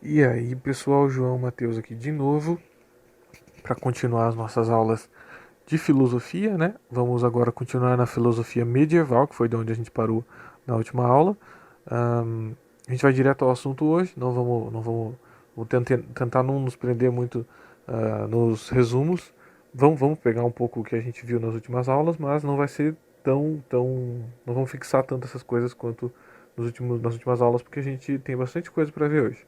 E aí, pessoal, João Matheus aqui de novo para continuar as nossas aulas de filosofia, né? Vamos agora continuar na filosofia medieval, que foi de onde a gente parou na última aula. A gente vai direto ao assunto hoje, vamos tentar não nos prender muito nos resumos. Vamos pegar um pouco o que a gente viu nas últimas aulas, mas não vai ser não vamos fixar tanto essas coisas quanto nas últimas aulas, porque a gente tem bastante coisa para ver hoje.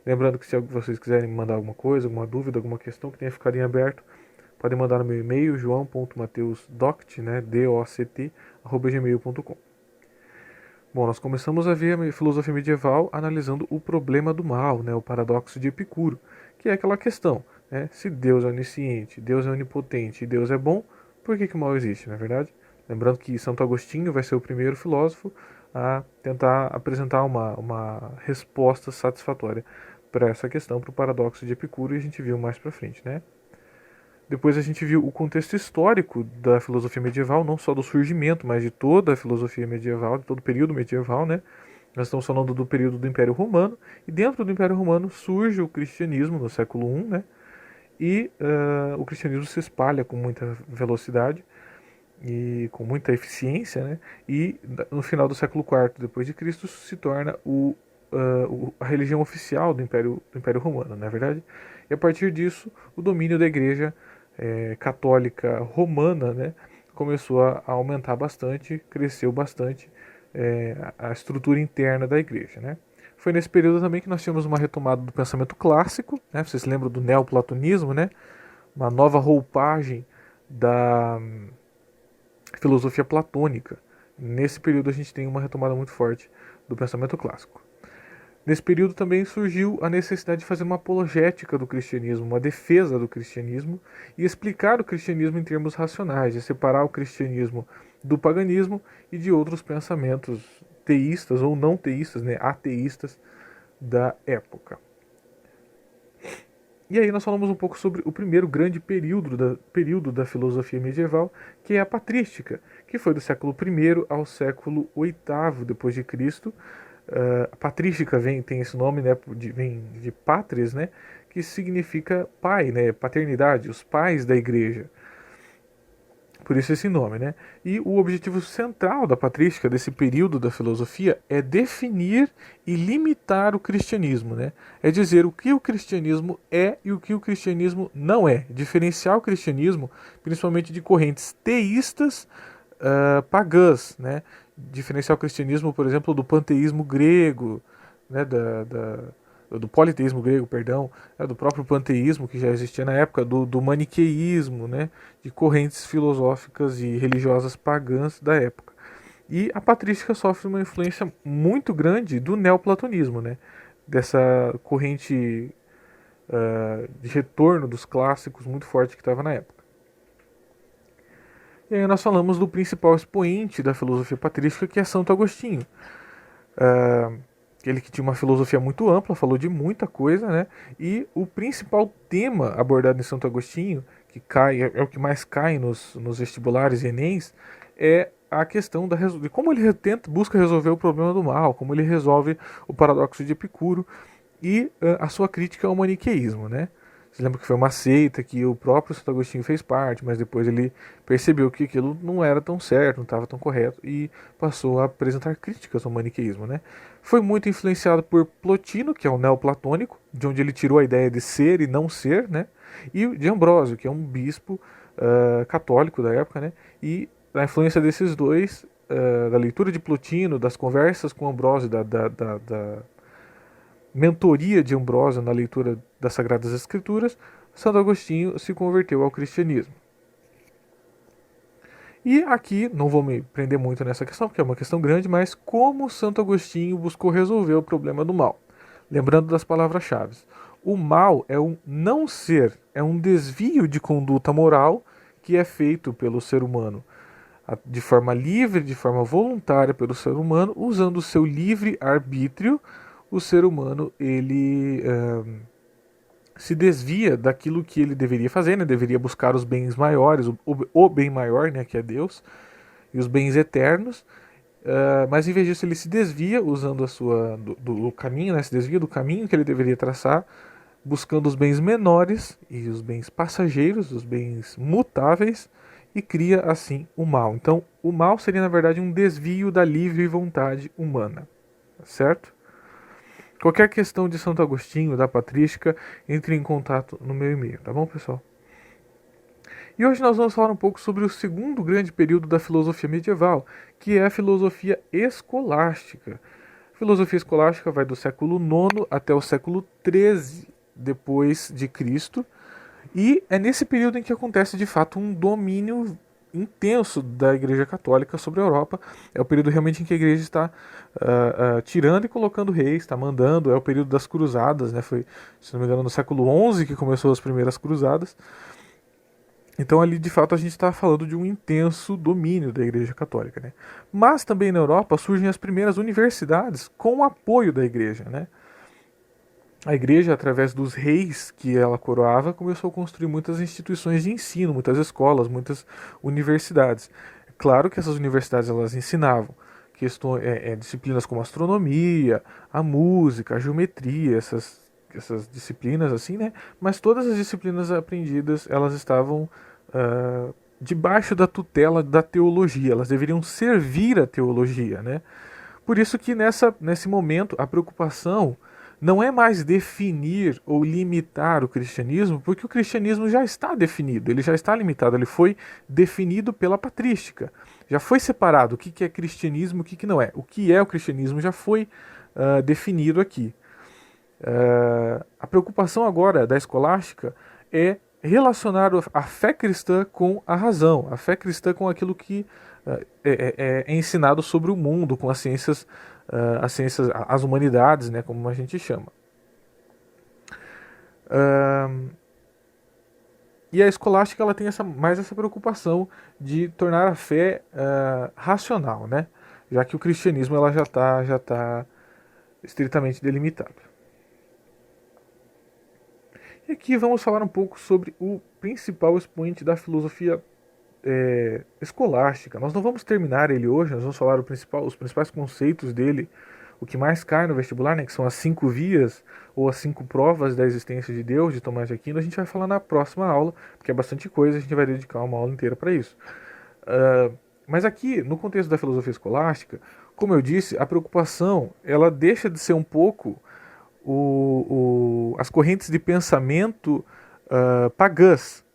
Lembrando que se vocês quiserem mandar alguma coisa, alguma dúvida, alguma questão que tenha ficado em aberto, podem mandar no meu e-mail, joão.mateusdoct, né, doct, @gmail.com. Bom, nós começamos a ver a filosofia medieval analisando o problema do mal, né, o paradoxo de Epicuro, que é aquela questão, né, se Deus é onisciente, Deus é onipotente e Deus é bom, por que o mal existe, não é verdade? Lembrando que Santo Agostinho vai ser o primeiro filósofo a tentar apresentar uma resposta satisfatória para essa questão, para o paradoxo de Epicuro, e a gente viu mais para frente, né? Depois a gente viu o contexto histórico da filosofia medieval, não só do surgimento, mas de toda a filosofia medieval, de todo o período medieval, né? Nós estamos falando do período do Império Romano, e dentro do Império Romano surge o cristianismo no século I, né? E o cristianismo se espalha com muita velocidade e com muita eficiência, né? E no final do século IV depois de Cristo se torna a religião oficial do Império Romano, não é verdade? E a partir disso, o domínio da Igreja católica romana, né, começou a aumentar bastante, cresceu bastante a estrutura interna da Igreja, né? Foi nesse período também que nós tivemos uma retomada do pensamento clássico, né? Vocês se lembram do neoplatonismo, né? Uma nova roupagem da filosofia platônica. Nesse período a gente tem uma retomada muito forte do pensamento clássico. Nesse período também surgiu a necessidade de fazer uma apologética do cristianismo, uma defesa do cristianismo e explicar o cristianismo em termos racionais, de separar o cristianismo do paganismo e de outros pensamentos teístas ou não teístas, né, ateístas da época. E aí nós falamos um pouco sobre o primeiro grande período da filosofia medieval, que é a patrística, que foi do século I ao século VIII depois de Cristo. A patrística tem esse nome, né, vem de patris, né, que significa pai, né, paternidade, os pais da igreja. Por isso esse nome, né? E o objetivo central da patrística, desse período da filosofia, é definir e limitar o cristianismo, né? É dizer o que o cristianismo é e o que o cristianismo não é. Diferenciar o cristianismo, principalmente de correntes teístas pagãs, né? Diferenciar o cristianismo, por exemplo, do panteísmo grego, né? Do politeísmo grego, perdão, do próprio panteísmo que já existia na época, do maniqueísmo, né, de correntes filosóficas e religiosas pagãs da época. E a patrística sofre uma influência muito grande do neoplatonismo, né, dessa corrente de retorno dos clássicos muito forte que estava na época. E aí nós falamos do principal expoente da filosofia patrística, que é Santo Agostinho. Ele que tinha uma filosofia muito ampla, falou de muita coisa, né? E o principal tema abordado em Santo Agostinho, que é o que mais cai nos vestibulares e Enems, é a questão de como ele busca resolver o problema do mal, como ele resolve o paradoxo de Epicuro e a sua crítica ao maniqueísmo, né? Você lembra que foi uma seita que o próprio Santo Agostinho fez parte, mas depois ele percebeu que aquilo não era tão certo, não estava tão correto e passou a apresentar críticas ao maniqueísmo, né? Foi muito influenciado por Plotino, que é um neoplatônico, de onde ele tirou a ideia de ser e não ser, né? E de Ambrósio, que é um bispo católico da época, né? E a influência desses dois, da leitura de Plotino, das conversas com Ambrósio, da mentoria de Ambrósio na leitura das Sagradas Escrituras, Santo Agostinho se converteu ao cristianismo. E aqui, não vou me prender muito nessa questão, porque é uma questão grande, mas como Santo Agostinho buscou resolver o problema do mal. Lembrando das palavras-chave. O mal é um não ser, é um desvio de conduta moral que é feito pelo ser humano de forma livre, de forma voluntária pelo ser humano, usando o seu livre arbítrio. O ser humano ele se desvia daquilo que ele deveria fazer, né? Deveria buscar os bens maiores, o bem maior, né, que é Deus, e os bens eternos, Mas em vez disso ele se desvia usando do caminho, né? Se desvia do caminho que ele deveria traçar, buscando os bens menores e os bens passageiros, os bens mutáveis, e cria assim o mal. Então, o mal seria na verdade um desvio da livre vontade humana, certo? Qualquer questão de Santo Agostinho, da patrística, entre em contato no meu e-mail, tá bom, pessoal? E hoje nós vamos falar um pouco sobre o segundo grande período da filosofia medieval, que é a filosofia escolástica. A filosofia escolástica vai do século IX até o século XIII depois de Cristo, e é nesse período em que acontece de fato um domínio intenso da Igreja Católica sobre a Europa. É o período realmente em que a Igreja está tirando e colocando reis, está mandando. É o período das Cruzadas, né? Foi, se não me engano, no século XI que começou as primeiras Cruzadas. Então ali de fato a gente está falando de um intenso domínio da Igreja Católica, né? Mas também na Europa surgem as primeiras universidades com o apoio da Igreja, né? A Igreja, através dos reis que ela coroava, começou a construir muitas instituições de ensino, muitas escolas, muitas universidades. Claro que essas universidades elas ensinavam disciplinas como a astronomia, a música, a geometria, essas disciplinas assim, né? Mas todas as disciplinas aprendidas elas estavam debaixo da tutela da teologia, elas deveriam servir a teologia, né? Por isso que nesse momento a preocupação não é mais definir ou limitar o cristianismo, porque o cristianismo já está definido, ele já está limitado, ele foi definido pela patrística. Já foi separado o que é cristianismo e o que não é. O que é o cristianismo já foi definido aqui. A preocupação agora da escolástica é relacionar a fé cristã com a razão, a fé cristã com aquilo que é ensinado sobre o mundo, com as humanidades, né, como a gente chama. E a escolástica ela tem mais essa preocupação de tornar a fé racional, né, já que o cristianismo ela já tá estritamente delimitado. E aqui vamos falar um pouco sobre o principal expoente da filosofia escolástica. Nós não vamos terminar ele hoje, nós vamos falar os principais conceitos dele, o que mais cai no vestibular, né, que são as 5 vias ou as 5 provas da existência de Deus, de Tomás de Aquino. A gente vai falar na próxima aula, porque é bastante coisa, a gente vai dedicar uma aula inteira para isso. Mas aqui, no contexto da filosofia escolástica, como eu disse, a preocupação ela deixa de ser um pouco as correntes de pensamento pagãs.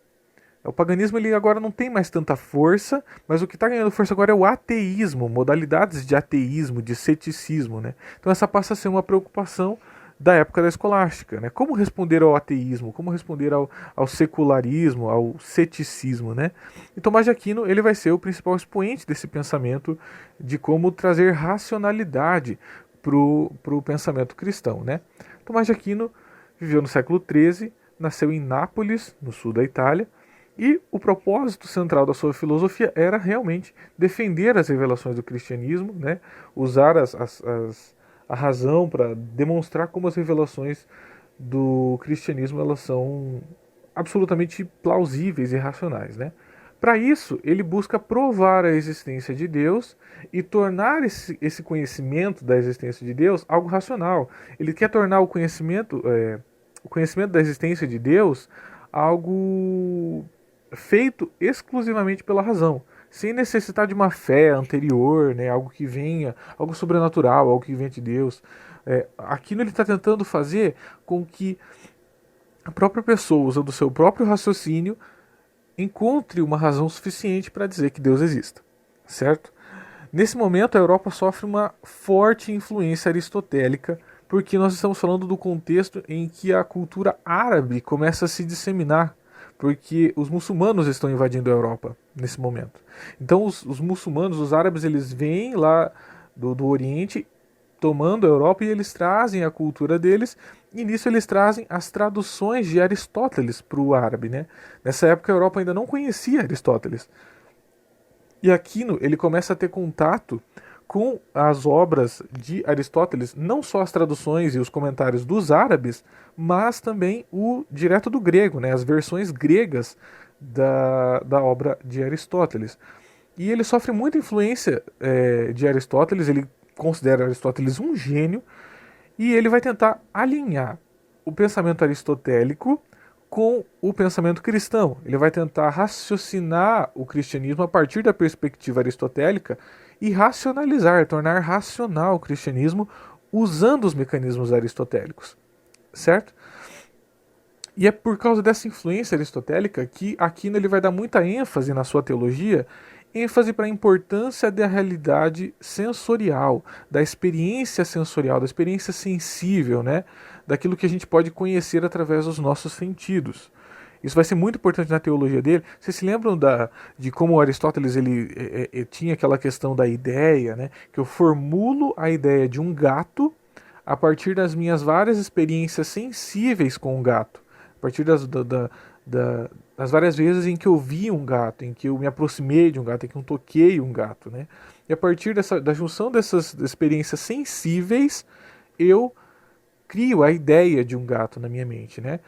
O paganismo ele agora não tem mais tanta força, mas o que está ganhando força agora é o ateísmo, modalidades de ateísmo, de ceticismo, né? Então essa passa a ser uma preocupação da época da escolástica, né? Como responder ao ateísmo, como responder ao secularismo, ao ceticismo, né? E Tomás de Aquino ele vai ser o principal expoente desse pensamento de como trazer racionalidade para o pensamento cristão, né? Tomás de Aquino viveu no século XIII, nasceu em Nápoles, no sul da Itália, e o propósito central da sua filosofia era realmente defender as revelações do cristianismo, né? Usar a razão para demonstrar como as revelações do cristianismo elas são absolutamente plausíveis e racionais, né? Para isso, ele busca provar a existência de Deus e tornar esse conhecimento da existência de Deus algo racional. Ele quer tornar o conhecimento da existência de Deus algo feito exclusivamente pela razão, sem necessitar de uma fé anterior, né, algo que venha, algo sobrenatural, algo que venha de Deus. Aquilo ele está tentando fazer com que a própria pessoa, usando o seu próprio raciocínio, encontre uma razão suficiente para dizer que Deus exista, certo? Nesse momento, a Europa sofre uma forte influência aristotélica, porque nós estamos falando do contexto em que a cultura árabe começa a se disseminar, porque os muçulmanos estão invadindo a Europa nesse momento. Então, os muçulmanos, os árabes, eles vêm lá do Oriente tomando a Europa e eles trazem a cultura deles, e nisso eles trazem as traduções de Aristóteles para o árabe, né? Nessa época a Europa ainda não conhecia Aristóteles. E Aquino ele começa a ter contato com as obras de Aristóteles, não só as traduções e os comentários dos árabes, mas também o direto do grego, né? As versões gregas da obra de Aristóteles. E ele sofre muita influência de Aristóteles, ele considera Aristóteles um gênio, e ele vai tentar alinhar o pensamento aristotélico com o pensamento cristão. Ele vai tentar raciocinar o cristianismo a partir da perspectiva aristotélica e racionalizar, tornar racional o cristianismo usando os mecanismos aristotélicos, certo? E é por causa dessa influência aristotélica que Aquino ele vai dar muita ênfase na sua teologia, ênfase para a importância da realidade sensorial, da experiência sensorial, da experiência sensível, né? Daquilo que a gente pode conhecer através dos nossos sentidos. Isso vai ser muito importante na teologia dele. Vocês se lembram de como Aristóteles ele tinha aquela questão da ideia, né? Que eu formulo a ideia de um gato a partir das minhas várias experiências sensíveis com o gato. A partir das várias vezes em que eu vi um gato, em que eu me aproximei de um gato, em que eu toquei um gato, né? E a partir da junção dessas experiências sensíveis, eu crio a ideia de um gato na minha mente, né?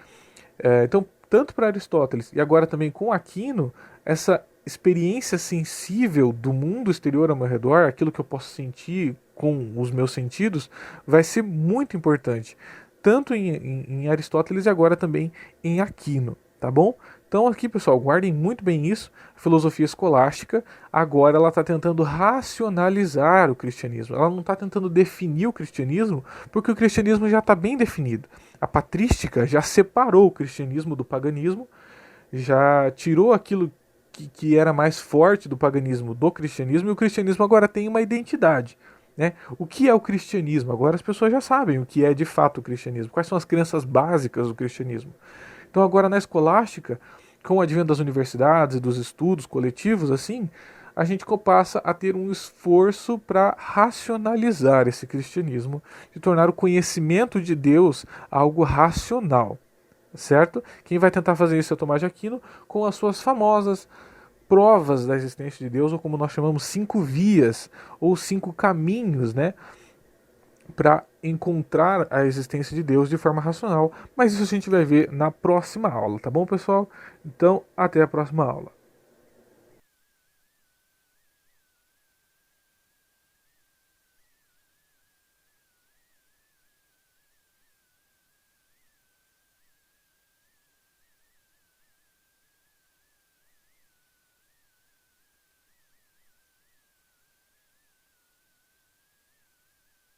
Então, tanto para Aristóteles e agora também com Aquino, essa experiência sensível do mundo exterior ao meu redor, aquilo que eu posso sentir com os meus sentidos, vai ser muito importante, tanto em Aristóteles e agora também em Aquino, tá bom? Então aqui, pessoal, guardem muito bem isso. A filosofia escolástica, agora ela está tentando racionalizar o cristianismo. Ela não está tentando definir o cristianismo, porque o cristianismo já está bem definido. A patrística já separou o cristianismo do paganismo, já tirou aquilo que era mais forte do paganismo do cristianismo, e o cristianismo agora tem uma identidade. Né? O que é o cristianismo? Agora as pessoas já sabem o que é de fato o cristianismo, quais são as crenças básicas do cristianismo. Então agora na escolástica, com o advento das universidades e dos estudos coletivos, assim, a gente passa a ter um esforço para racionalizar esse cristianismo, de tornar o conhecimento de Deus algo racional, certo? Quem vai tentar fazer isso é Tomás de Aquino com as suas famosas provas da existência de Deus, ou como nós chamamos, 5 vias, ou 5 caminhos, né? Para encontrar a existência de Deus de forma racional. Mas isso a gente vai ver na próxima aula, tá bom, pessoal? Então, até a próxima aula.